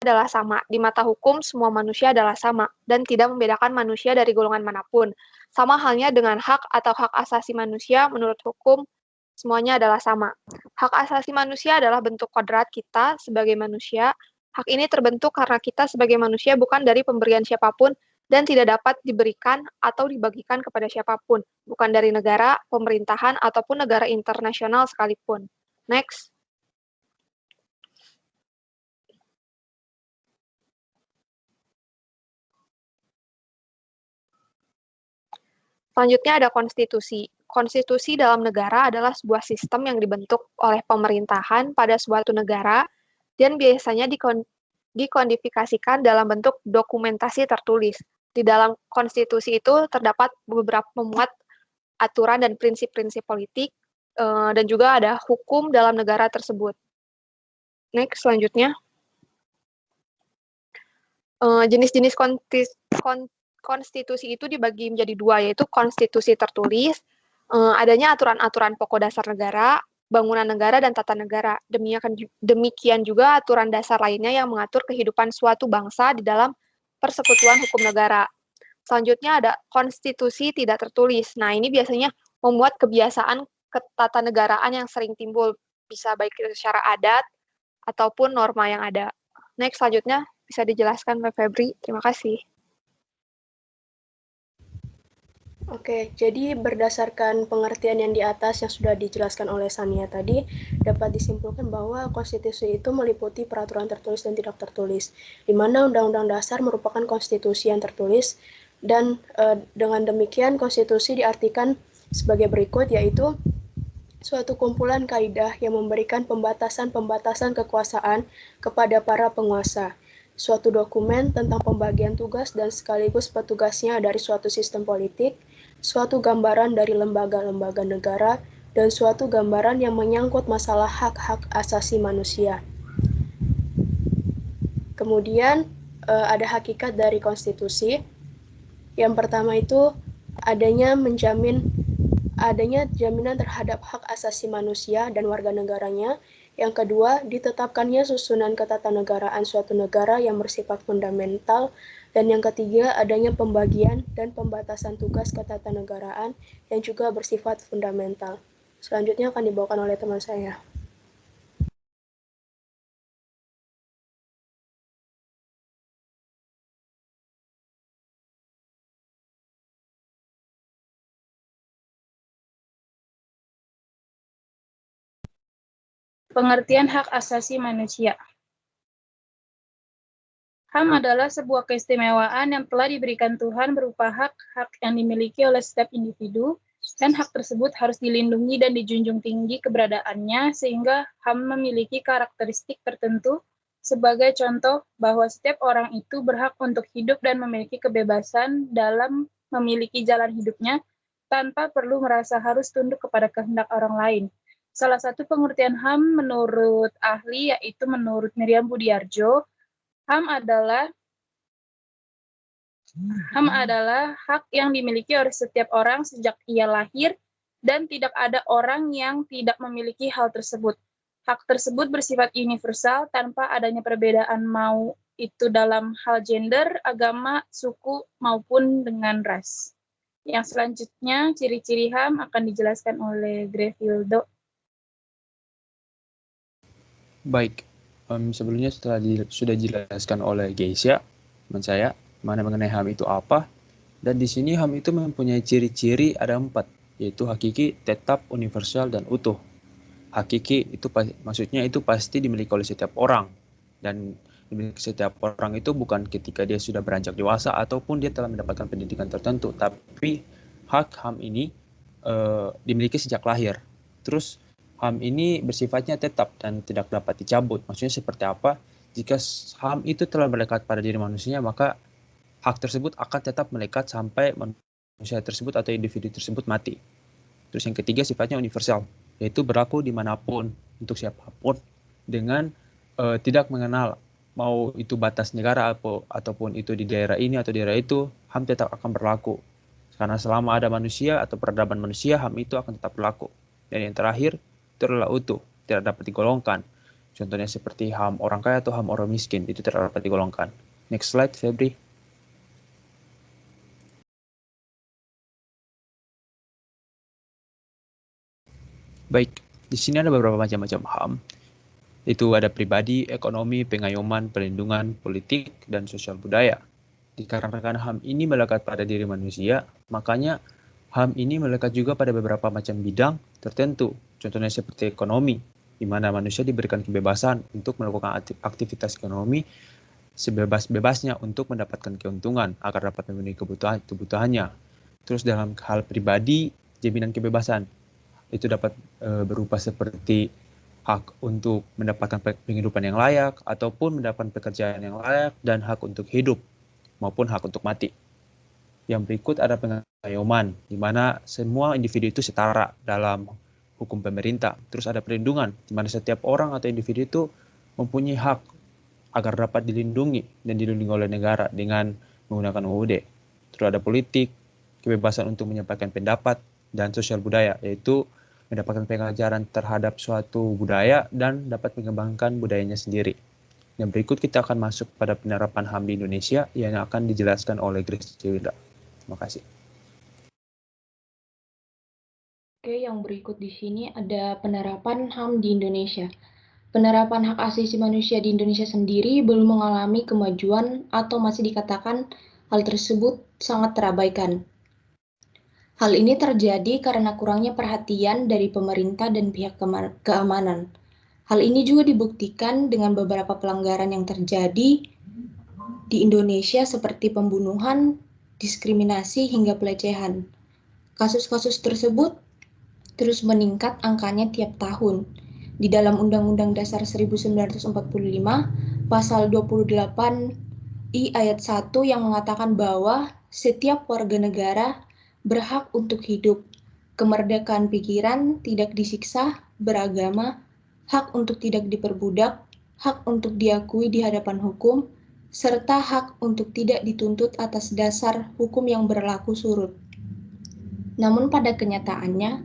adalah sama. Di mata hukum, semua manusia adalah sama dan tidak membedakan manusia dari golongan manapun. Sama halnya dengan hak atau hak asasi manusia menurut hukum, semuanya adalah sama. Hak asasi manusia adalah bentuk kodrat kita sebagai manusia. Hak ini terbentuk karena kita sebagai manusia bukan dari pemberian siapapun dan tidak dapat diberikan atau dibagikan kepada siapapun, bukan dari negara, pemerintahan, ataupun negara internasional sekalipun. Next. Selanjutnya ada konstitusi. Konstitusi dalam negara adalah sebuah sistem yang dibentuk oleh pemerintahan pada suatu negara dan biasanya dikodifikasikan dalam bentuk dokumentasi tertulis. Di dalam konstitusi itu terdapat beberapa memuat aturan dan prinsip-prinsip politik, dan juga ada hukum dalam negara tersebut. Next, selanjutnya. Jenis-jenis konstitusi itu dibagi menjadi dua, yaitu konstitusi tertulis, adanya aturan-aturan pokok dasar negara, bangunan negara, dan tata negara. Demikian juga aturan dasar lainnya yang mengatur kehidupan suatu bangsa di dalam persekutuan hukum negara. Selanjutnya ada konstitusi tidak tertulis. Nah, ini biasanya membuat kebiasaan ketatanegaraan yang sering timbul, bisa baik secara adat ataupun norma yang ada. Next, selanjutnya bisa dijelaskan Mbak Febri. Terima kasih. Oke, jadi berdasarkan pengertian yang di atas yang sudah dijelaskan oleh Sania tadi, dapat disimpulkan bahwa konstitusi itu meliputi peraturan tertulis dan tidak tertulis, di mana Undang-Undang Dasar merupakan konstitusi yang tertulis, dan dengan demikian konstitusi diartikan sebagai berikut, yaitu suatu kumpulan kaidah yang memberikan pembatasan-pembatasan kekuasaan kepada para penguasa, suatu dokumen tentang pembagian tugas dan sekaligus petugasnya dari suatu sistem politik, suatu gambaran dari lembaga-lembaga negara, dan suatu gambaran yang menyangkut masalah hak-hak asasi manusia. Kemudian ada hakikat dari konstitusi. Yang pertama itu adanya jaminan terhadap hak asasi manusia dan warga negaranya. Yang kedua, ditetapkannya susunan ketatanegaraan suatu negara yang bersifat fundamental. Dan yang ketiga, adanya pembagian dan pembatasan tugas ketatanegaraan yang juga bersifat fundamental. Selanjutnya akan dibawakan oleh teman saya. Pengertian hak asasi manusia. HAM adalah sebuah keistimewaan yang telah diberikan Tuhan berupa hak-hak yang dimiliki oleh setiap individu, dan hak tersebut harus dilindungi dan dijunjung tinggi keberadaannya, sehingga HAM memiliki karakteristik tertentu sebagai contoh bahwa setiap orang itu berhak untuk hidup dan memiliki kebebasan dalam memiliki jalan hidupnya, tanpa perlu merasa harus tunduk kepada kehendak orang lain. Salah satu pengertian HAM menurut ahli, yaitu menurut Miriam Budiarjo, HAM adalah hak yang dimiliki oleh setiap orang sejak ia lahir, dan tidak ada orang yang tidak memiliki hal tersebut. Hak tersebut bersifat universal tanpa adanya perbedaan, mau itu dalam hal gender, agama, suku, maupun dengan ras. Yang selanjutnya, ciri-ciri HAM akan dijelaskan oleh Grefildo. Baik, sebelumnya sudah dijelaskan oleh Geisha, teman saya, mengenai HAM itu apa. Dan di sini HAM itu mempunyai ciri-ciri ada 4, yaitu hakiki, tetap, universal, dan utuh. Hakiki itu maksudnya itu pasti dimiliki oleh setiap orang, dan dimiliki setiap orang itu bukan ketika dia sudah beranjak dewasa ataupun dia telah mendapatkan pendidikan tertentu, tapi hak HAM ini dimiliki sejak lahir. Terus HAM ini bersifatnya tetap dan tidak dapat dicabut. Maksudnya seperti apa? Jika HAM itu telah melekat pada diri manusia, maka hak tersebut akan tetap melekat sampai manusia tersebut atau individu tersebut mati. Terus yang ketiga sifatnya universal, yaitu berlaku dimanapun, untuk siapapun, dengan tidak mengenal mau itu batas negara ataupun itu di daerah ini atau daerah itu, HAM tetap akan berlaku. Karena selama ada manusia atau peradaban manusia, HAM itu akan tetap berlaku. Dan yang terakhir, itu adalah utuh, tidak dapat digolongkan. Contohnya seperti HAM orang kaya atau HAM orang miskin, itu tidak dapat digolongkan. Next slide, Febri. Baik, di sini ada beberapa macam-macam HAM. Itu ada pribadi, ekonomi, pengayoman, perlindungan, politik, dan sosial budaya. Dikarenakan HAM ini melekat pada diri manusia, makanya HAM ini melekat juga pada beberapa macam bidang tertentu. Contohnya seperti ekonomi, di mana manusia diberikan kebebasan untuk melakukan aktivitas ekonomi sebebas-bebasnya untuk mendapatkan keuntungan agar dapat memenuhi kebutuhannya. Terus dalam hal pribadi, jaminan kebebasan itu dapat berupa seperti hak untuk mendapatkan penghidupan yang layak, ataupun mendapatkan pekerjaan yang layak, dan hak untuk hidup, maupun hak untuk mati. Yang berikut ada pengayoman, di mana semua individu itu setara dalam hukum pemerintah. Terus ada perlindungan, di mana setiap orang atau individu itu mempunyai hak agar dapat dilindungi dan dilindungi oleh negara dengan menggunakan UUD. Terus ada politik, kebebasan untuk menyampaikan pendapat, dan sosial budaya, yaitu mendapatkan pengajaran terhadap suatu budaya dan dapat mengembangkan budayanya sendiri. Yang berikut kita akan masuk pada penerapan HAM di Indonesia yang akan dijelaskan oleh Grace Jewinda. Terima kasih. Oke, yang berikut di sini ada penerapan HAM di Indonesia. Penerapan hak asasi manusia di Indonesia sendiri belum mengalami kemajuan atau masih dikatakan hal tersebut sangat terabaikan. Hal ini terjadi karena kurangnya perhatian dari pemerintah dan pihak keamanan. Hal ini juga dibuktikan dengan beberapa pelanggaran yang terjadi di Indonesia seperti pembunuhan, diskriminasi, hingga pelecehan. Kasus-kasus tersebut terus meningkat angkanya tiap tahun. Di dalam Undang-Undang Dasar 1945, Pasal 28I ayat 1 yang mengatakan bahwa setiap warga negara berhak untuk hidup, kemerdekaan pikiran, tidak disiksa, beragama, hak untuk tidak diperbudak, hak untuk diakui di hadapan hukum, serta hak untuk tidak dituntut atas dasar hukum yang berlaku surut. Namun pada kenyataannya,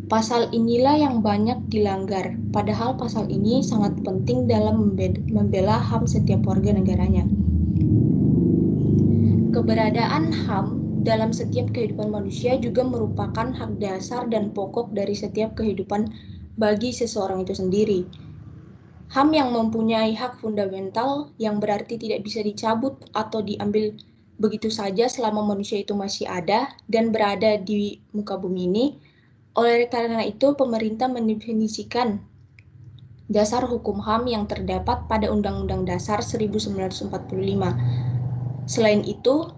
pasal inilah yang banyak dilanggar, padahal pasal ini sangat penting dalam membela HAM setiap warga negaranya. Keberadaan HAM dalam setiap kehidupan manusia juga merupakan hak dasar dan pokok dari setiap kehidupan bagi seseorang itu sendiri. HAM yang mempunyai hak fundamental yang berarti tidak bisa dicabut atau diambil begitu saja selama manusia itu masih ada dan berada di muka bumi ini. Oleh karena itu, pemerintah mendefinisikan dasar hukum HAM yang terdapat pada Undang-Undang Dasar 1945. Selain itu,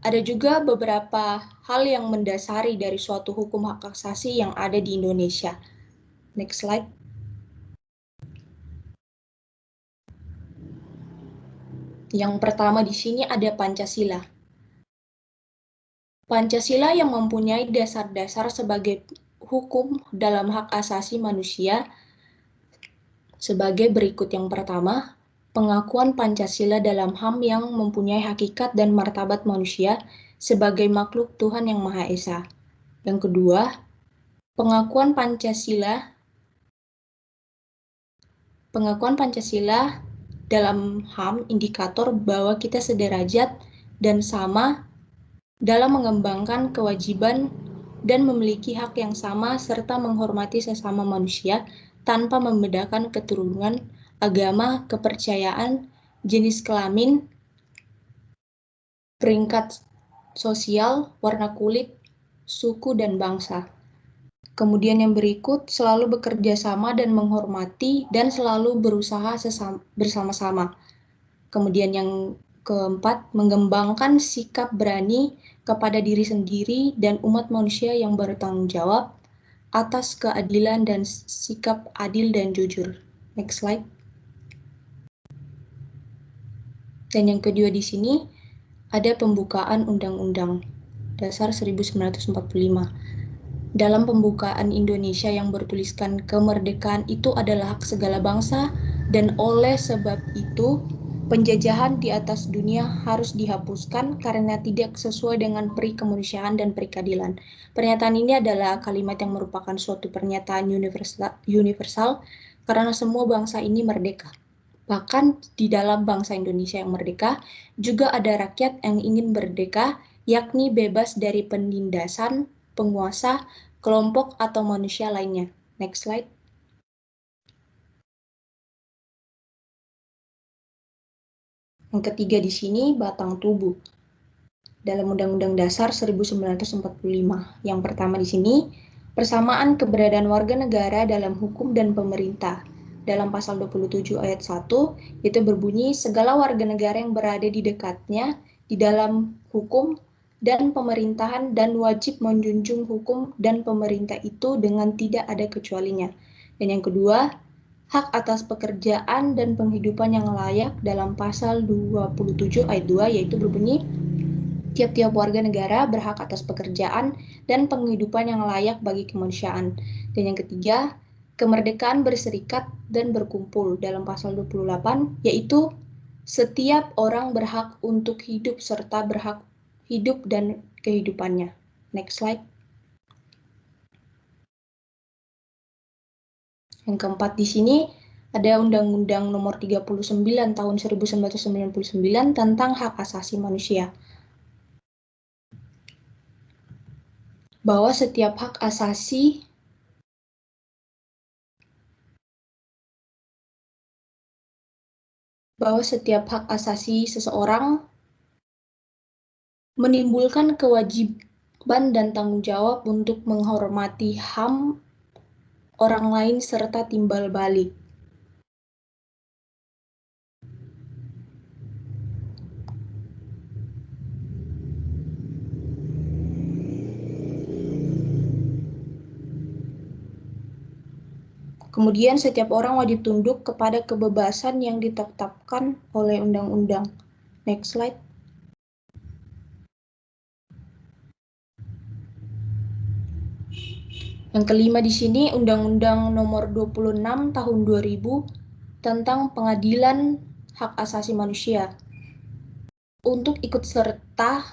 ada juga beberapa hal yang mendasari dari suatu hukum hak asasi yang ada di Indonesia. Next slide. Yang pertama di sini ada Pancasila. Pancasila yang mempunyai dasar-dasar sebagai hukum dalam hak asasi manusia sebagai berikut. Yang pertama, pengakuan Pancasila dalam HAM yang mempunyai hakikat dan martabat manusia sebagai makhluk Tuhan yang Maha Esa. Yang kedua, pengakuan Pancasila dalam HAM indikator bahwa kita sederajat dan sama dalam mengembangkan kewajiban dan memiliki hak yang sama serta menghormati sesama manusia tanpa membedakan keturunan, agama, kepercayaan, jenis kelamin, peringkat sosial, warna kulit, suku, dan bangsa. Kemudian yang berikut, selalu bekerja sama dan menghormati dan selalu berusaha bersama-sama. Kemudian yang keempat, mengembangkan sikap berani kepada diri sendiri dan umat manusia yang bertanggung jawab atas keadilan dan sikap adil dan jujur. Next slide. Dan yang kedua di sini ada pembukaan Undang-Undang Dasar 1945. Dalam pembukaan Indonesia yang bertuliskan kemerdekaan itu adalah hak segala bangsa dan oleh sebab itu penjajahan di atas dunia harus dihapuskan karena tidak sesuai dengan peri kemanusiaan dan peri keadilan. Pernyataan ini adalah kalimat yang merupakan suatu pernyataan universal karena semua bangsa ini merdeka. Bahkan di dalam bangsa Indonesia yang merdeka, juga ada rakyat yang ingin merdeka, yakni bebas dari penindasan, penguasa, kelompok, atau manusia lainnya. Next slide. Yang ketiga di sini, batang tubuh. Dalam Undang-Undang Dasar 1945. Yang pertama di sini, persamaan keberadaan warga negara dalam hukum dan pemerintah. Dalam pasal 27 ayat 1, itu berbunyi, segala warga negara yang berada di dekatnya, di dalam hukum dan pemerintahan dan wajib menjunjung hukum dan pemerintah itu dengan tidak ada kecualinya. Dan yang kedua, hak atas pekerjaan dan penghidupan yang layak dalam pasal 27 ayat 2, yaitu berbunyi, tiap-tiap warga negara berhak atas pekerjaan dan penghidupan yang layak bagi kemanusiaan. Dan yang ketiga, kemerdekaan berserikat dan berkumpul dalam pasal 28, yaitu setiap orang berhak untuk hidup serta berhak hidup dan kehidupannya. Next slide. Yang keempat di sini ada Undang-Undang Nomor 39 Tahun 1999 tentang Hak Asasi Manusia. Bahwa setiap hak asasi seseorang menimbulkan kewajiban dan tanggung jawab untuk menghormati HAM orang lain serta timbal balik. Kemudian setiap orang wajib tunduk kepada kebebasan yang ditetapkan oleh undang-undang. Next slide. Yang kelima di sini Undang-Undang Nomor 26 Tahun 2000 tentang Pengadilan Hak Asasi Manusia. Untuk ikut serta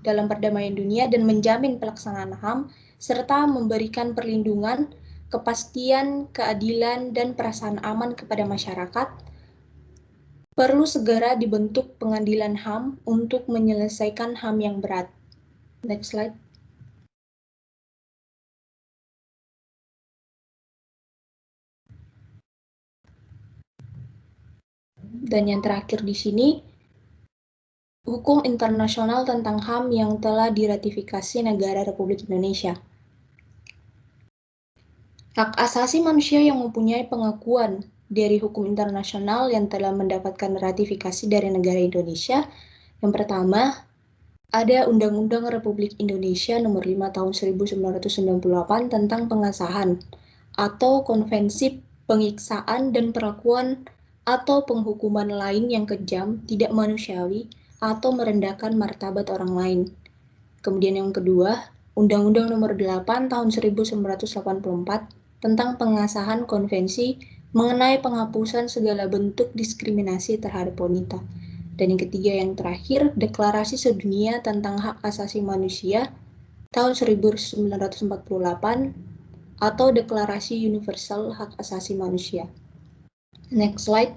dalam perdamaian dunia dan menjamin pelaksanaan HAM serta memberikan perlindungan, kepastian, keadilan, dan perasaan aman kepada masyarakat, perlu segera dibentuk pengadilan HAM untuk menyelesaikan HAM yang berat. Next slide. Dan yang terakhir di sini, hukum internasional tentang HAM yang telah diratifikasi negara Republik Indonesia. Hak asasi manusia yang mempunyai pengakuan dari hukum internasional yang telah mendapatkan ratifikasi dari negara Indonesia. Yang pertama, ada Undang-Undang Republik Indonesia Nomor 5 Tahun 1998 tentang pengesahan atau Konvensi Penyiksaan dan Perlakuan atau Penghukuman lain yang kejam, tidak manusiawi, atau merendahkan martabat orang lain. Kemudian yang kedua, Undang-Undang Nomor 8 Tahun 1984 tentang pengesahan konvensi mengenai penghapusan segala bentuk diskriminasi terhadap wanita. Dan yang ketiga yang terakhir, Deklarasi Sedunia tentang Hak Asasi Manusia tahun 1948 atau Deklarasi Universal Hak Asasi Manusia. Next slide.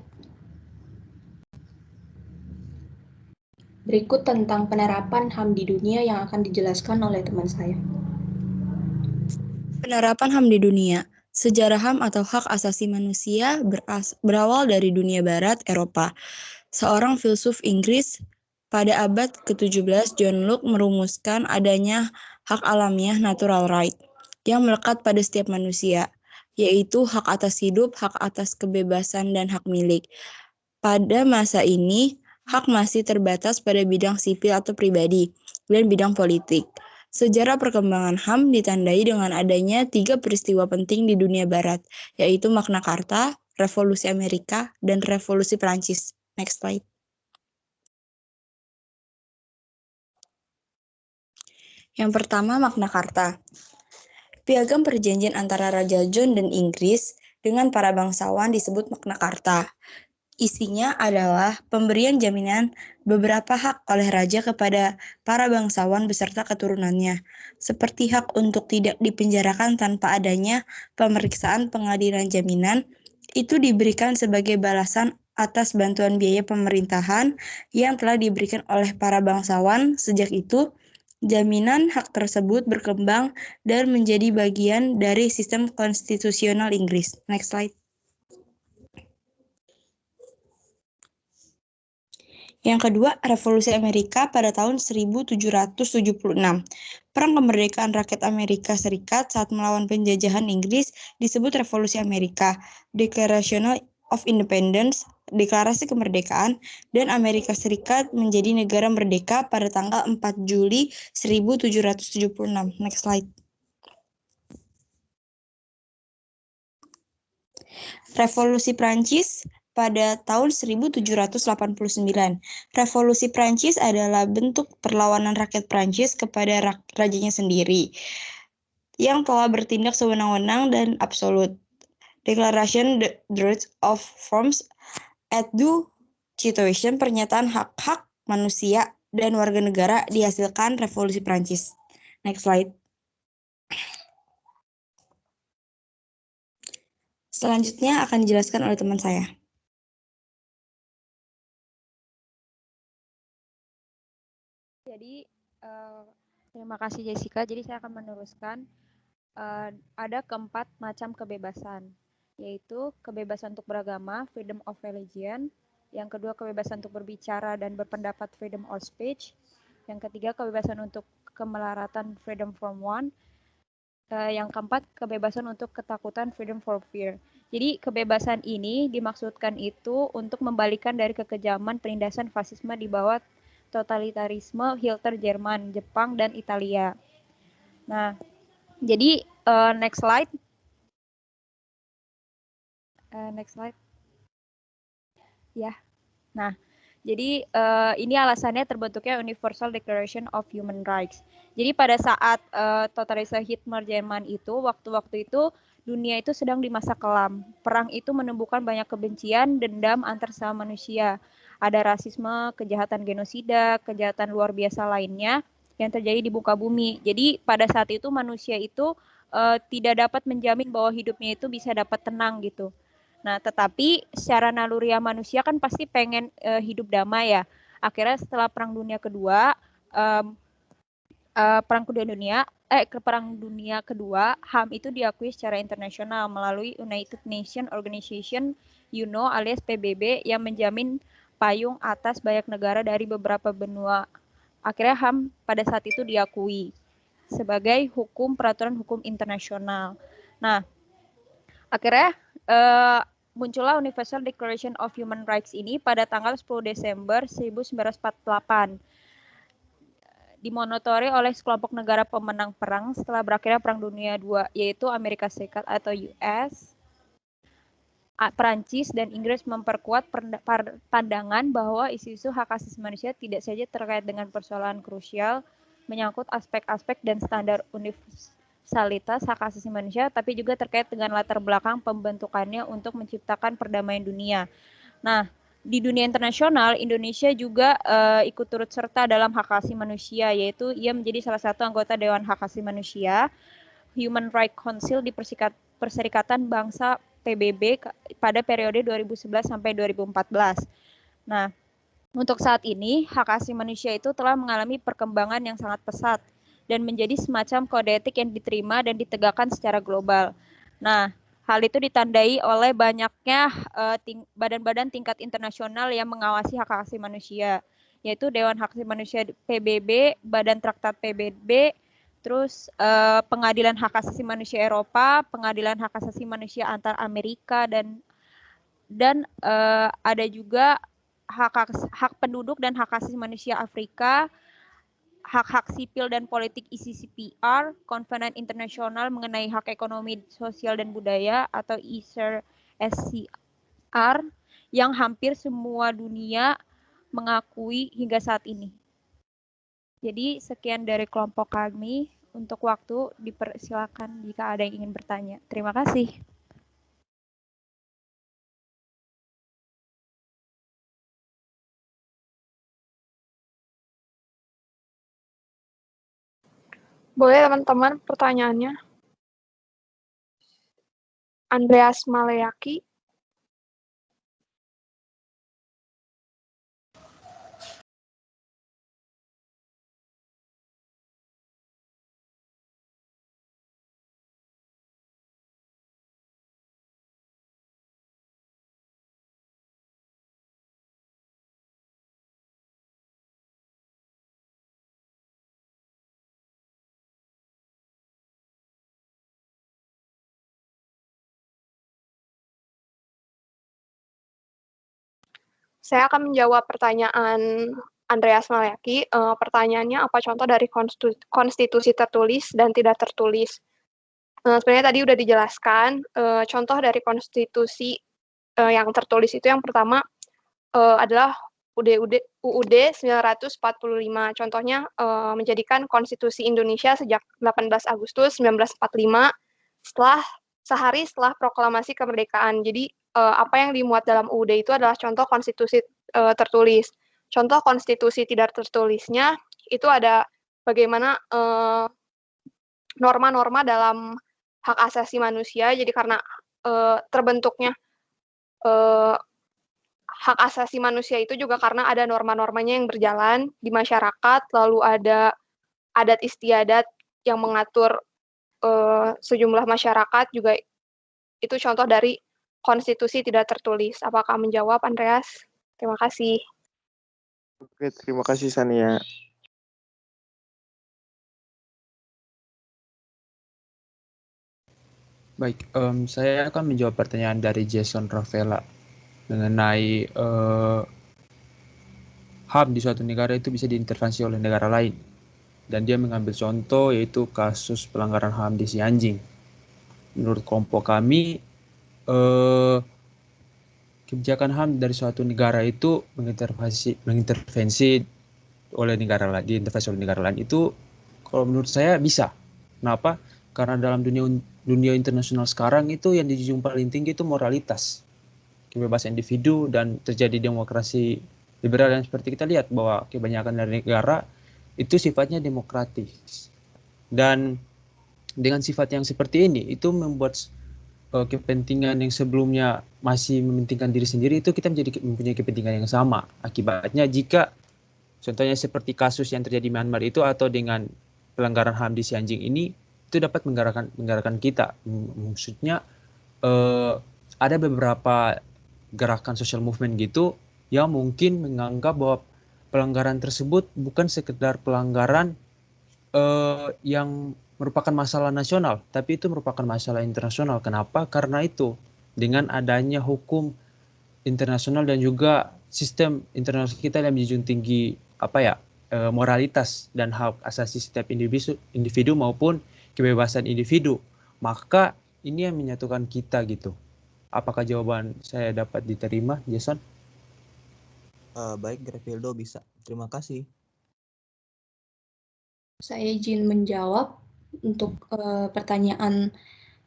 Berikut tentang penerapan HAM di dunia yang akan dijelaskan oleh teman saya. Penerapan HAM di dunia. Sejarah HAM atau hak asasi manusia berawal dari dunia barat Eropa. Seorang filsuf Inggris pada abad ke-17, John Locke, merumuskan adanya hak alamiah natural right yang melekat pada setiap manusia, yaitu hak atas hidup, hak atas kebebasan, dan hak milik. Pada masa ini, hak masih terbatas pada bidang sipil atau pribadi dan bidang politik. Sejarah perkembangan HAM ditandai dengan adanya 3 peristiwa penting di dunia barat, yaitu Magna Carta, Revolusi Amerika, dan Revolusi Perancis. Next slide. Yang pertama, Magna Carta. Piagam perjanjian antara Raja John dan Inggris dengan para bangsawan disebut Magna Carta. Isinya adalah pemberian jaminan beberapa hak oleh raja kepada para bangsawan beserta keturunannya, seperti hak untuk tidak dipenjarakan tanpa adanya pemeriksaan pengadilan. Jaminan itu diberikan sebagai balasan atas bantuan biaya pemerintahan yang telah diberikan oleh para bangsawan. Sejak itu, jaminan hak tersebut berkembang dan menjadi bagian dari sistem konstitusional Inggris. Next slide. Yang kedua, Revolusi Amerika pada tahun 1776. Perang kemerdekaan rakyat Amerika Serikat saat melawan penjajahan Inggris disebut Revolusi Amerika. Declaration of Independence, Deklarasi Kemerdekaan, dan Amerika Serikat menjadi negara merdeka pada tanggal 4 Juli 1776. Next slide. Revolusi Prancis pada tahun 1789. Revolusi Prancis adalah bentuk perlawanan rakyat Prancis kepada rajanya sendiri yang telah bertindak sewenang-wenang dan absolut. Declaration the Rights of Forms at the Situation, pernyataan hak-hak manusia dan warga negara dihasilkan Revolusi Prancis. Next slide. Selanjutnya akan dijelaskan oleh teman saya. Jadi, terima kasih Jessica. Jadi saya akan meneruskan. Ada keempat macam kebebasan, yaitu kebebasan untuk beragama, freedom of religion. Yang kedua, kebebasan untuk berbicara dan berpendapat, freedom of speech. Yang ketiga, kebebasan untuk kemelaratan, freedom from want. Yang keempat, kebebasan untuk ketakutan, freedom for fear. Jadi kebebasan ini dimaksudkan itu untuk membalikan dari kekejaman penindasan fasisme di bawah totalitarisme Hitler Jerman, Jepang, dan Italia. Nah, jadi next slide. Next slide. Ya. Nah, jadi ini alasannya terbentuknya Universal Declaration of Human Rights. Jadi pada saat totalitarisme Hitler Jerman itu, waktu-waktu itu dunia itu sedang di masa kelam. Perang itu menumbuhkan banyak kebencian, dendam antar sesama manusia. Ada rasisme, kejahatan genosida, kejahatan luar biasa lainnya yang terjadi di muka bumi. Jadi pada saat itu manusia itu tidak dapat menjamin bahwa hidupnya itu bisa dapat tenang gitu. Nah, tetapi secara naluriah manusia kan pasti pengen hidup damai ya. Akhirnya setelah Perang Dunia Kedua, Perang Dunia Kedua, HAM itu diakui secara internasional melalui United Nations Organization, UNO alias PBB yang menjamin payung atas banyak negara dari beberapa benua. Akhirnya HAM pada saat itu diakui sebagai peraturan hukum internasional. Nah, akhirnya muncullah Universal Declaration of Human Rights ini pada tanggal 10 Desember 1948. Dimonitori oleh sekelompok negara pemenang perang setelah berakhirnya Perang Dunia II, yaitu Amerika Serikat atau US, Perancis, dan Inggris memperkuat pandangan bahwa isu-isu hak asasi manusia tidak saja terkait dengan persoalan krusial menyangkut aspek-aspek dan standar universalitas hak asasi manusia, tapi juga terkait dengan latar belakang pembentukannya untuk menciptakan perdamaian dunia. Nah, di dunia internasional, Indonesia juga ikut turut serta dalam hak asasi manusia, yaitu ia menjadi salah satu anggota Dewan Hak Asasi Manusia, Human Rights Council di Perserikatan Bangsa PBB pada periode 2011 sampai 2014. Nah, untuk saat ini, hak asasi manusia itu telah mengalami perkembangan yang sangat pesat dan menjadi semacam kode etik yang diterima dan ditegakkan secara global. Nah, hal itu ditandai oleh banyaknya badan-badan tingkat internasional yang mengawasi hak asasi manusia, yaitu Dewan Hak Asasi Manusia PBB, Badan Traktat PBB, terus Pengadilan Hak Asasi Manusia Eropa, Pengadilan Hak Asasi Manusia antar Amerika, dan ada juga hak penduduk dan hak asasi manusia Afrika, hak-hak sipil dan politik ICCPR, Konvenen Internasional mengenai Hak Ekonomi, Sosial, dan Budaya atau ICSCR yang hampir semua dunia mengakui hingga saat ini. Jadi sekian dari kelompok kami. Untuk waktu dipersilakan jika ada yang ingin bertanya. Terima kasih. Boleh teman-teman pertanyaannya. Andreas Maleaki. Saya akan menjawab pertanyaan Andreas Maleaki. Pertanyaannya, apa contoh dari konstitusi tertulis dan tidak tertulis? Sebenarnya tadi udah dijelaskan, contoh dari konstitusi yang tertulis itu yang pertama adalah UUD 945. Contohnya menjadikan konstitusi Indonesia sejak 18 Agustus 1945 sehari setelah proklamasi kemerdekaan. Jadi apa yang dimuat dalam UUD itu adalah contoh konstitusi tertulis. Contoh konstitusi tidak tertulisnya itu ada bagaimana norma-norma dalam hak asasi manusia. Jadi karena terbentuknya hak asasi manusia itu juga karena ada norma-normanya yang berjalan di masyarakat, lalu ada adat istiadat yang mengatur sejumlah masyarakat juga itu contoh dari konstitusi tidak tertulis. Apakah menjawab, Andreas? Terima kasih. Oke, terima kasih Sania. Baik, saya akan menjawab pertanyaan dari Jason Ravela mengenai HAM di suatu negara itu bisa diintervensi oleh negara lain. Dan dia mengambil contoh yaitu kasus pelanggaran HAM di Xinjiang. Menurut kelompok kami, kebijakan HAM dari suatu negara itu mengintervensi oleh negara lain, diintervensi oleh negara lain itu kalau menurut saya bisa. Kenapa? Karena dalam dunia internasional sekarang itu yang dijunjung paling tinggi itu moralitas, kebebasan individu, dan terjadi demokrasi liberal. Dan seperti kita lihat bahwa kebanyakan dari negara itu sifatnya demokratis. Dan dengan sifat yang seperti ini itu membuat kepentingan yang sebelumnya masih mementingkan diri sendiri itu kita mempunyai kepentingan yang sama. Akibatnya jika contohnya seperti kasus yang terjadi di Myanmar itu atau dengan pelanggaran HAM di Xinjiang ini itu dapat menggerakkan kita. Maksudnya ada beberapa gerakan social movement gitu yang mungkin menganggap bahwa pelanggaran tersebut bukan sekedar pelanggaran yang merupakan masalah nasional, tapi itu merupakan masalah internasional. Kenapa? Karena itu dengan adanya hukum internasional dan juga sistem internasional kita yang menjunjung tinggi moralitas dan hak asasi setiap individu maupun kebebasan individu, maka ini yang menyatukan kita gitu. Apakah jawaban saya dapat diterima, Jason? Baik, Grefildo bisa. Terima kasih. Saya izin menjawab untuk pertanyaan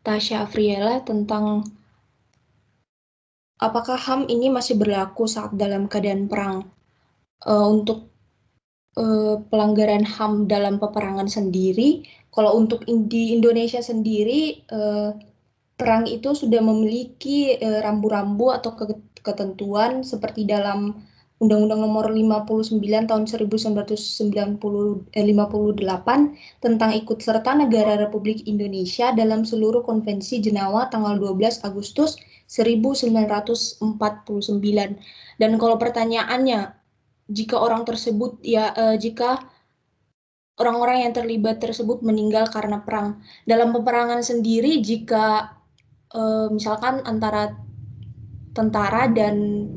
Tasya Afriela tentang apakah HAM ini masih berlaku saat dalam keadaan perang. Untuk pelanggaran HAM dalam peperangan sendiri, kalau untuk di Indonesia sendiri, perang itu sudah memiliki rambu-rambu atau ketentuan seperti dalam Undang-Undang Nomor 59 tahun 1958 tentang ikut serta negara Republik Indonesia dalam seluruh konvensi Jenewa tanggal 12 Agustus 1949. Dan kalau pertanyaannya, jika orang-orang yang terlibat tersebut meninggal karena perang, dalam peperangan sendiri jika misalkan antara tentara dan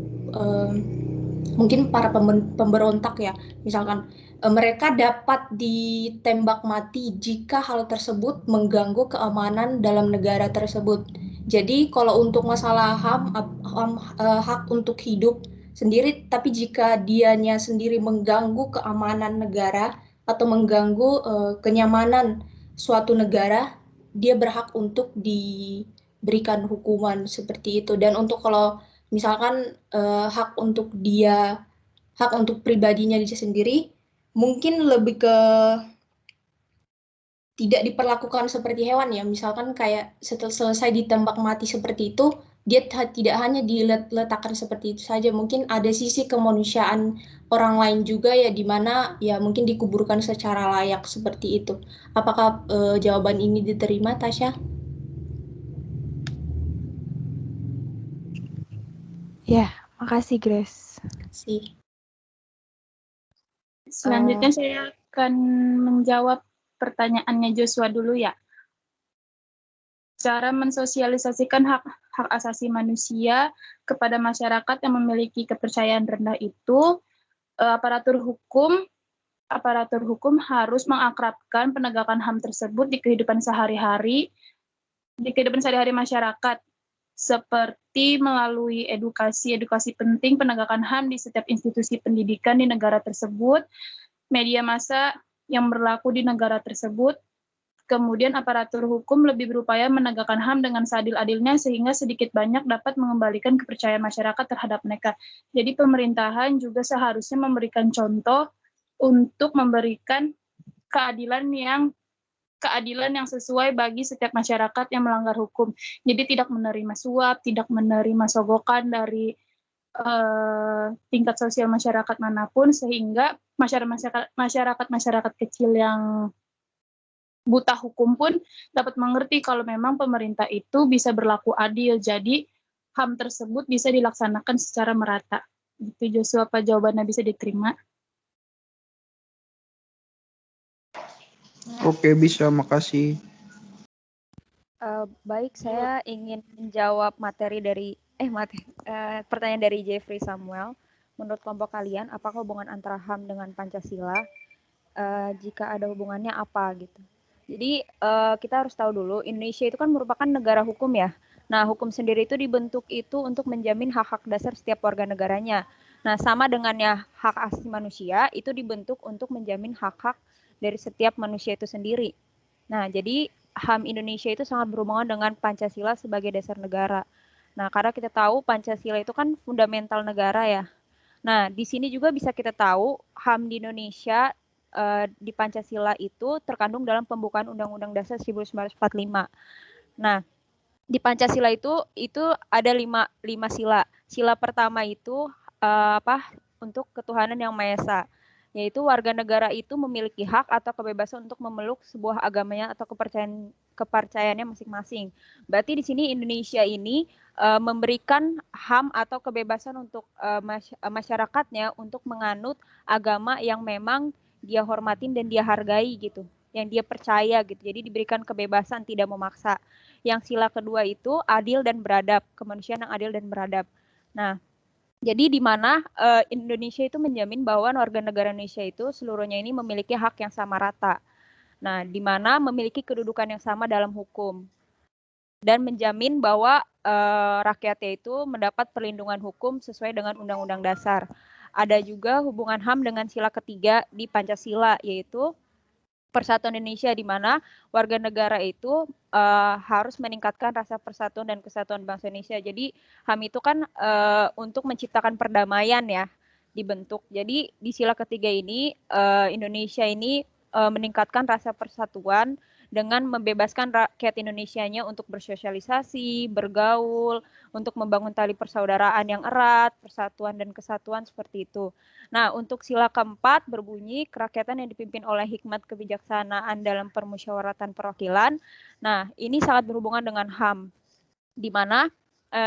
mungkin para pemberontak ya, misalkan mereka dapat ditembak mati jika hal tersebut mengganggu keamanan dalam negara tersebut. Jadi kalau untuk masalah hak untuk hidup sendiri, tapi jika dianya sendiri mengganggu keamanan negara atau mengganggu kenyamanan suatu negara, dia berhak untuk diberikan hukuman seperti itu. Dan untuk kalau misalkan hak untuk pribadinya dia sendiri, mungkin lebih ke tidak diperlakukan seperti hewan ya. Misalkan kayak setelah selesai ditembak mati seperti itu, dia tidak hanya diletakkan seperti itu saja. Mungkin ada sisi kemanusiaan orang lain juga ya, di mana ya mungkin dikuburkan secara layak seperti itu. Apakah jawaban ini diterima, Tasya? Ya, makasih Grace. Sih. Selanjutnya saya akan menjawab pertanyaannya Joshua dulu ya. Cara mensosialisasikan hak asasi manusia kepada masyarakat yang memiliki kepercayaan rendah itu, aparatur hukum harus mengakrabkan penegakan HAM tersebut di kehidupan sehari-hari masyarakat, seperti melalui edukasi penting penegakan HAM di setiap institusi pendidikan di negara tersebut, media massa yang berlaku di negara tersebut. Kemudian aparatur hukum lebih berupaya menegakkan HAM dengan seadil-adilnya sehingga sedikit banyak dapat mengembalikan kepercayaan masyarakat terhadap mereka. Jadi pemerintahan juga seharusnya memberikan contoh untuk memberikan keadilan yang sesuai bagi setiap masyarakat yang melanggar hukum. Jadi tidak menerima suap, tidak menerima sogokan dari tingkat sosial masyarakat manapun, sehingga masyarakat kecil yang buta hukum pun dapat mengerti kalau memang pemerintah itu bisa berlaku adil. Jadi HAM tersebut bisa dilaksanakan secara merata. Itu Joshua, apa jawabannya bisa diterima? Oke, bisa, makasih. Baik, saya ingin menjawab pertanyaan dari Jeffrey Samuel. Menurut kelompok kalian, apakah hubungan antara HAM dengan Pancasila? Jika ada hubungannya apa gitu? Jadi kita harus tahu dulu, Indonesia itu kan merupakan negara hukum ya. Nah, hukum sendiri itu dibentuk itu untuk menjamin hak-hak dasar setiap warga negaranya. Nah, sama dengannya hak asasi manusia itu dibentuk untuk menjamin hak-hak dari setiap manusia itu sendiri. Nah, jadi HAM Indonesia itu sangat berhubungan dengan Pancasila sebagai dasar negara. Nah, karena kita tahu Pancasila itu kan fundamental negara ya. Nah, di sini juga bisa kita tahu HAM di Indonesia di Pancasila itu terkandung dalam pembukaan Undang-Undang Dasar 1945. Nah, di Pancasila itu ada lima sila. Sila pertama itu untuk ketuhanan yang Maha Esa, yaitu warga negara itu memiliki hak atau kebebasan untuk memeluk sebuah agamanya atau kepercayaannya masing-masing. Berarti di sini Indonesia ini memberikan HAM atau kebebasan untuk masyarakatnya untuk menganut agama yang memang dia hormatin dan dia hargai gitu, yang dia percaya gitu. Jadi diberikan kebebasan, tidak memaksa. Yang sila kedua itu adil dan beradab, kemanusiaan yang adil dan beradab. Nah, jadi di mana Indonesia itu menjamin bahwa warga negara Indonesia itu seluruhnya ini memiliki hak yang sama rata. Nah, di mana memiliki kedudukan yang sama dalam hukum. Dan menjamin bahwa rakyatnya itu mendapat perlindungan hukum sesuai dengan Undang-Undang Dasar. Ada juga hubungan HAM dengan sila ketiga di Pancasila, yaitu Persatuan Indonesia, di mana warga negara itu harus meningkatkan rasa persatuan dan kesatuan bangsa Indonesia. Jadi HAM itu kan untuk menciptakan perdamaian ya, dibentuk. Jadi di sila ketiga ini Indonesia ini meningkatkan rasa persatuan dengan membebaskan rakyat Indonesianya untuk bersosialisasi, bergaul, untuk membangun tali persaudaraan yang erat, persatuan dan kesatuan seperti itu. Nah, untuk sila keempat berbunyi kerakyatan yang dipimpin oleh hikmat kebijaksanaan dalam permusyawaratan perwakilan. Nah, ini sangat berhubungan dengan HAM, di mana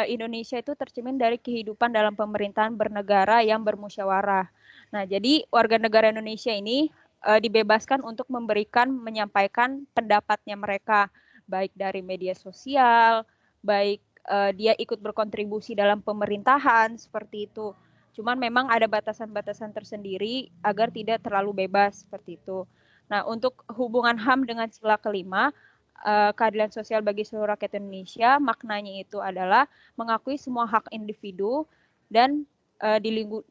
Indonesia itu tercermin dari kehidupan dalam pemerintahan bernegara yang bermusyawarah. Nah, jadi warga negara Indonesia ini dibebaskan untuk menyampaikan pendapatnya mereka, baik dari media sosial, baik dia ikut berkontribusi dalam pemerintahan, seperti itu. Cuman memang ada batasan-batasan tersendiri agar tidak terlalu bebas, seperti itu. Nah, untuk hubungan HAM dengan sila kelima, keadilan sosial bagi seluruh rakyat Indonesia, maknanya itu adalah mengakui semua hak individu dan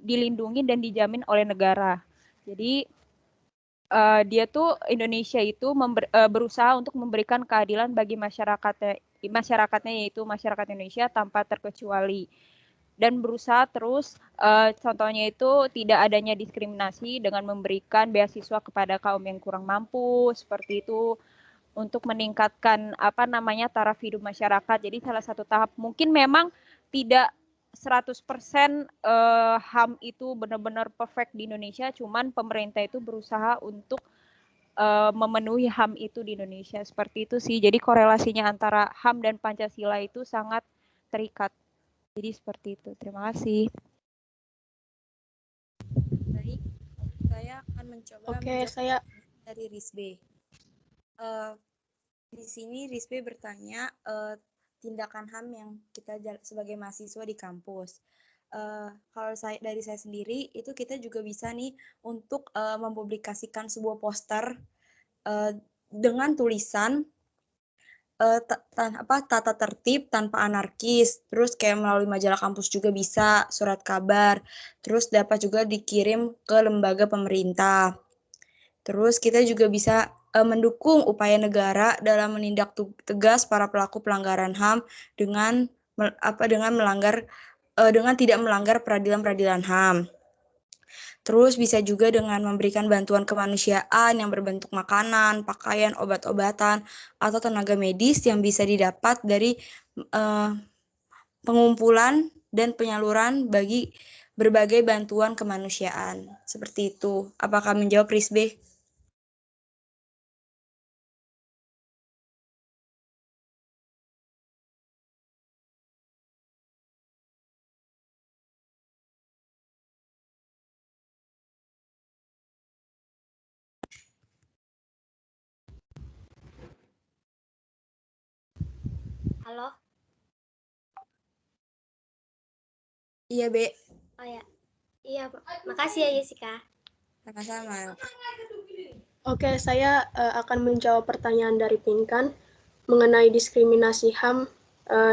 dilindungi dan dijamin oleh negara. Jadi dia tuh Indonesia itu berusaha untuk memberikan keadilan bagi masyarakatnya yaitu masyarakat Indonesia tanpa terkecuali, dan berusaha terus contohnya itu tidak adanya diskriminasi dengan memberikan beasiswa kepada kaum yang kurang mampu, seperti itu, untuk meningkatkan taraf hidup masyarakat. Jadi salah satu tahap mungkin memang tidak 100% HAM itu benar-benar perfect di Indonesia, cuman pemerintah itu berusaha untuk memenuhi HAM itu di Indonesia. Seperti itu sih. Jadi korelasinya antara HAM dan Pancasila itu sangat terikat. Jadi seperti itu. Terima kasih. Baik, saya akan mencoba saya dari Risbe. Di sini Risbe bertanya tindakan HAM yang kita sebagai mahasiswa di kampus. Kalau dari saya sendiri itu kita juga bisa nih untuk mempublikasikan sebuah poster dengan tulisan tata tertib tanpa anarkis, terus kayak melalui majalah kampus juga bisa, surat kabar, terus dapat juga dikirim ke lembaga pemerintah. Terus kita juga bisa mendukung upaya negara dalam menindak tegas para pelaku pelanggaran HAM dengan tidak melanggar peradilan HAM. Terus bisa juga dengan memberikan bantuan kemanusiaan yang berbentuk makanan, pakaian, obat-obatan, atau tenaga medis yang bisa didapat dari pengumpulan dan penyaluran bagi berbagai bantuan kemanusiaan. Seperti itu. Apakah menjawab Risbe? Halo? Iya, Be. Oh ya. Iya, makasih ya Jessica. Sama-sama. Oke, saya akan menjawab pertanyaan dari Pinkan mengenai diskriminasi HAM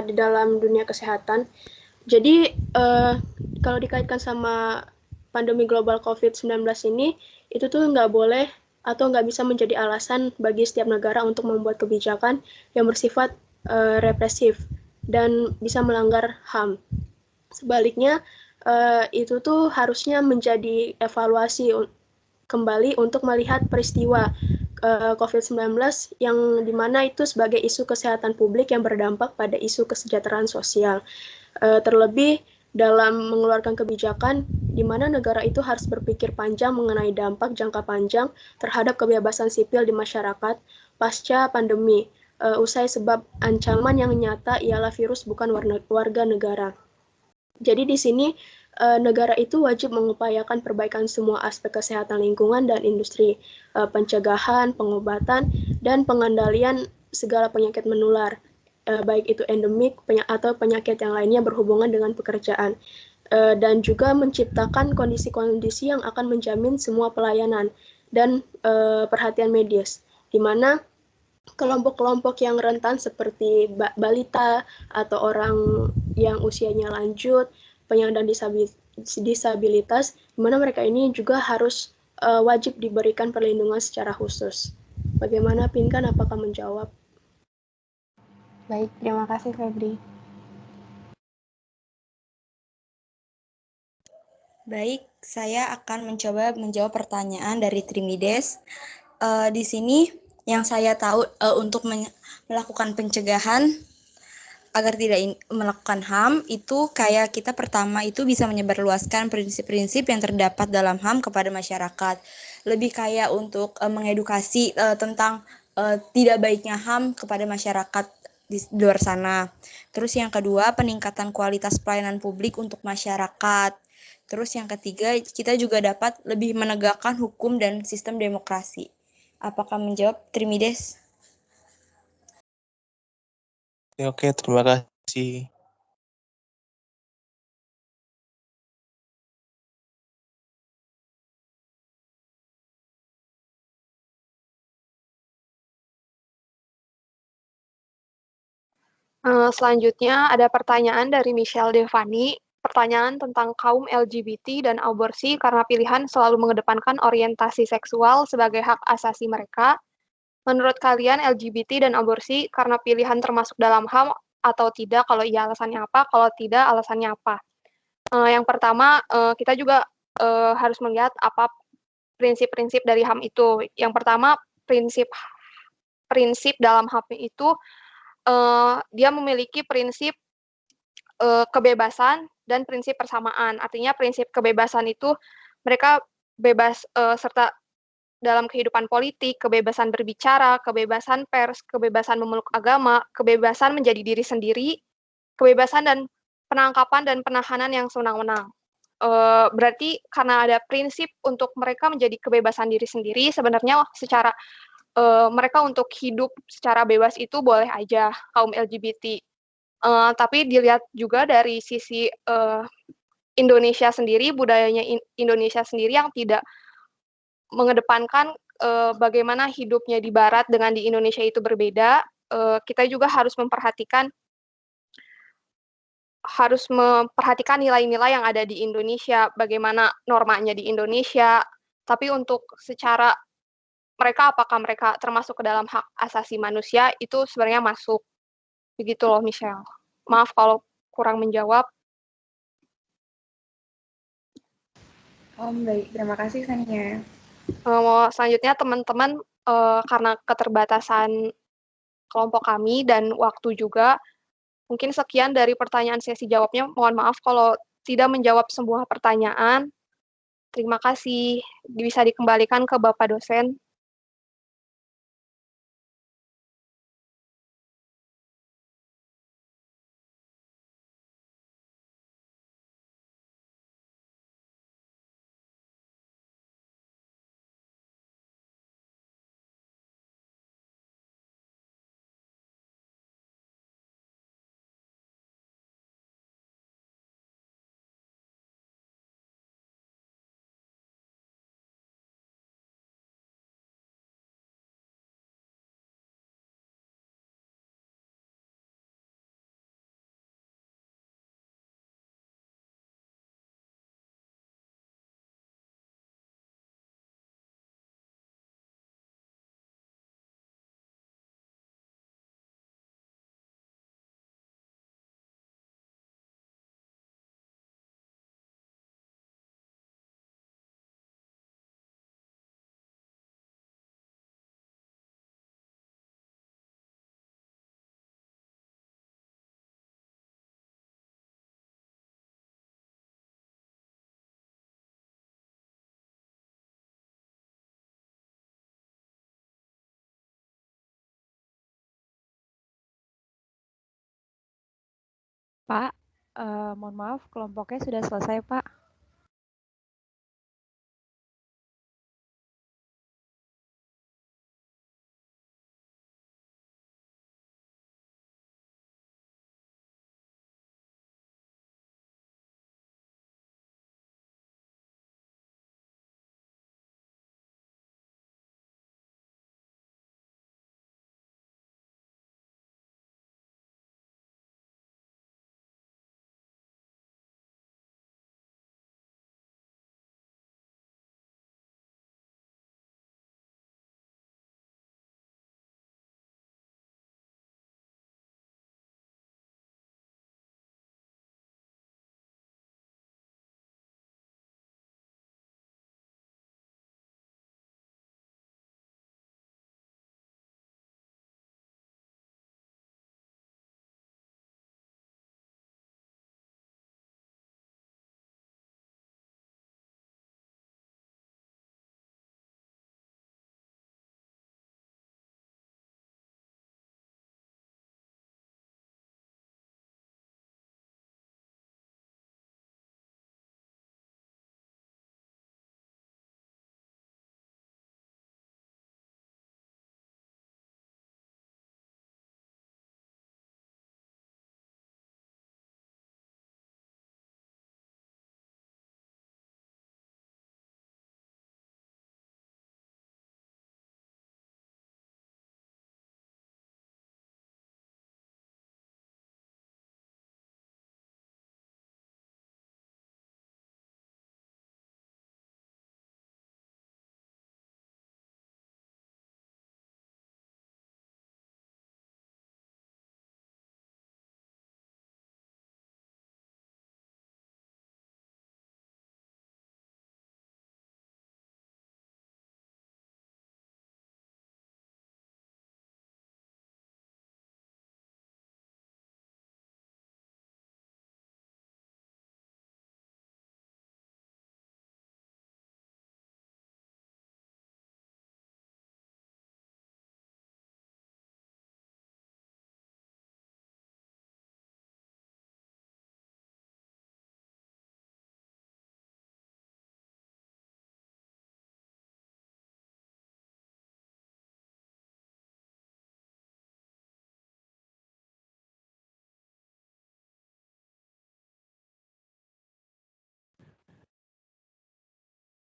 di dalam dunia kesehatan. Jadi, kalau dikaitkan sama pandemi global COVID-19 ini, itu tuh nggak boleh atau nggak bisa menjadi alasan bagi setiap negara untuk membuat kebijakan yang bersifat represif dan bisa melanggar HAM. Sebaliknya, itu tuh harusnya menjadi evaluasi kembali untuk melihat peristiwa COVID-19 yang dimana itu sebagai isu kesehatan publik yang berdampak pada isu kesejahteraan sosial. Terlebih dalam mengeluarkan kebijakan di mana negara itu harus berpikir panjang mengenai dampak jangka panjang terhadap kebebasan sipil di masyarakat pasca pandemi, usai sebab ancaman yang nyata ialah virus bukan warga negara. Jadi di sini negara itu wajib mengupayakan perbaikan semua aspek kesehatan lingkungan dan industri, pencegahan, pengobatan, dan pengendalian segala penyakit menular, baik itu endemik atau penyakit yang lainnya berhubungan dengan pekerjaan, dan juga menciptakan kondisi-kondisi yang akan menjamin semua pelayanan dan perhatian medis, di mana kelompok-kelompok yang rentan seperti balita atau orang yang usianya lanjut, penyandang disabilitas, di mana mereka ini juga harus wajib diberikan perlindungan secara khusus. Bagaimana Pinkan, apakah menjawab? Baik, terima kasih Febri. Baik, saya akan mencoba menjawab pertanyaan dari Trimides. Di sini yang saya tahu untuk melakukan pencegahan agar tidak melakukan HAM itu kayak kita pertama itu bisa menyebarluaskan prinsip-prinsip yang terdapat dalam HAM kepada masyarakat. Lebih kayak untuk mengedukasi tentang tidak baiknya HAM kepada masyarakat di luar sana. Terus yang kedua, peningkatan kualitas pelayanan publik untuk masyarakat. Terus yang ketiga, kita juga dapat lebih menegakkan hukum dan sistem demokrasi. Apakah menjawab Trimides? Oke, terima kasih. Selanjutnya ada pertanyaan dari Michelle Devani. Pertanyaan tentang kaum LGBT dan aborsi karena pilihan selalu mengedepankan orientasi seksual sebagai hak asasi mereka. Menurut kalian LGBT dan aborsi karena pilihan termasuk dalam HAM atau tidak? Kalau iya alasannya apa? Kalau tidak alasannya apa? Yang pertama kita juga harus melihat apa prinsip-prinsip dari HAM itu. Yang pertama prinsip prinsip dalam HAM itu dia memiliki prinsip kebebasan dan prinsip persamaan. Artinya prinsip kebebasan itu mereka bebas serta dalam kehidupan politik, kebebasan berbicara, kebebasan pers, kebebasan memeluk agama, kebebasan menjadi diri sendiri, kebebasan dan penangkapan dan penahanan yang sewenang-wenang. Berarti karena ada prinsip untuk mereka menjadi kebebasan diri sendiri, sebenarnya secara mereka untuk hidup secara bebas itu boleh aja kaum LGBT. Tapi dilihat juga dari sisi Indonesia sendiri, budayanya Indonesia sendiri yang tidak mengedepankan bagaimana hidupnya di Barat dengan di Indonesia itu berbeda. Kita juga harus memperhatikan nilai-nilai yang ada di Indonesia, bagaimana normanya di Indonesia. Tapi untuk secara mereka apakah mereka termasuk ke dalam hak asasi manusia itu sebenarnya masuk. Begitu loh, Michelle. Maaf kalau kurang menjawab. Baik, terima kasih Sania. Selanjutnya teman-teman, karena keterbatasan kelompok kami dan waktu juga, mungkin sekian dari pertanyaan sesi jawabnya. Mohon maaf kalau tidak menjawab semua pertanyaan. Terima kasih. Bisa dikembalikan ke Bapak dosen. Pak, mohon maaf, kelompoknya sudah selesai, Pak.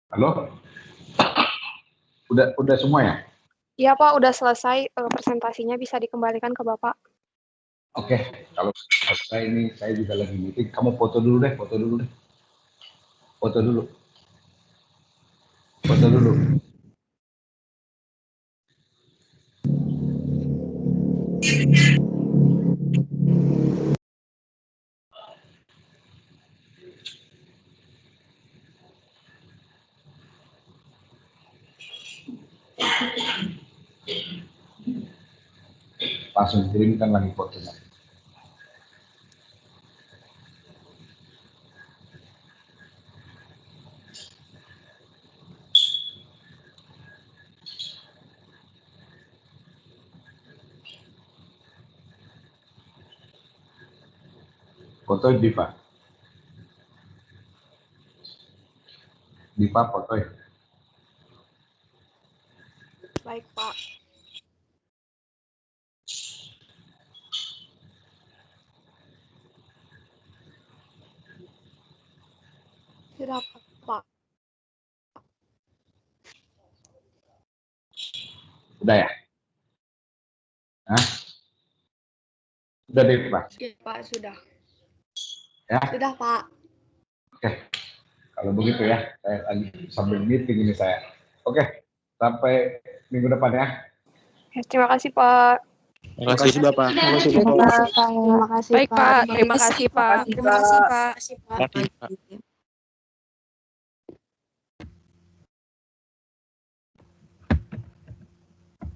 Halo? Udah semua ya? Iya Pak, udah selesai presentasinya, bisa dikembalikan ke Bapak. Oke, kalau selesai ini saya juga lagi meeting. Kamu foto dulu deh. Foto dulu. Langsung kirimkan lagi fotonya. Foto Diva. Diva foto ya. Baik Pak. Sudah Pak. Udah ya? Hah? Udah deh Pak. Iya Pak, sudah. Ya? Sudah Pak. Oke. Kalau begitu ya, saya lagi sambil meeting ini saya. Oke. Sampai minggu depan ya. Terima kasih Pak. Terima kasih Bapak. Terima kasih, Pak. Baik Pak, terima kasih Pak. Terima kasih, Pak. Terima kasih Pak. Terima kasih, Pak.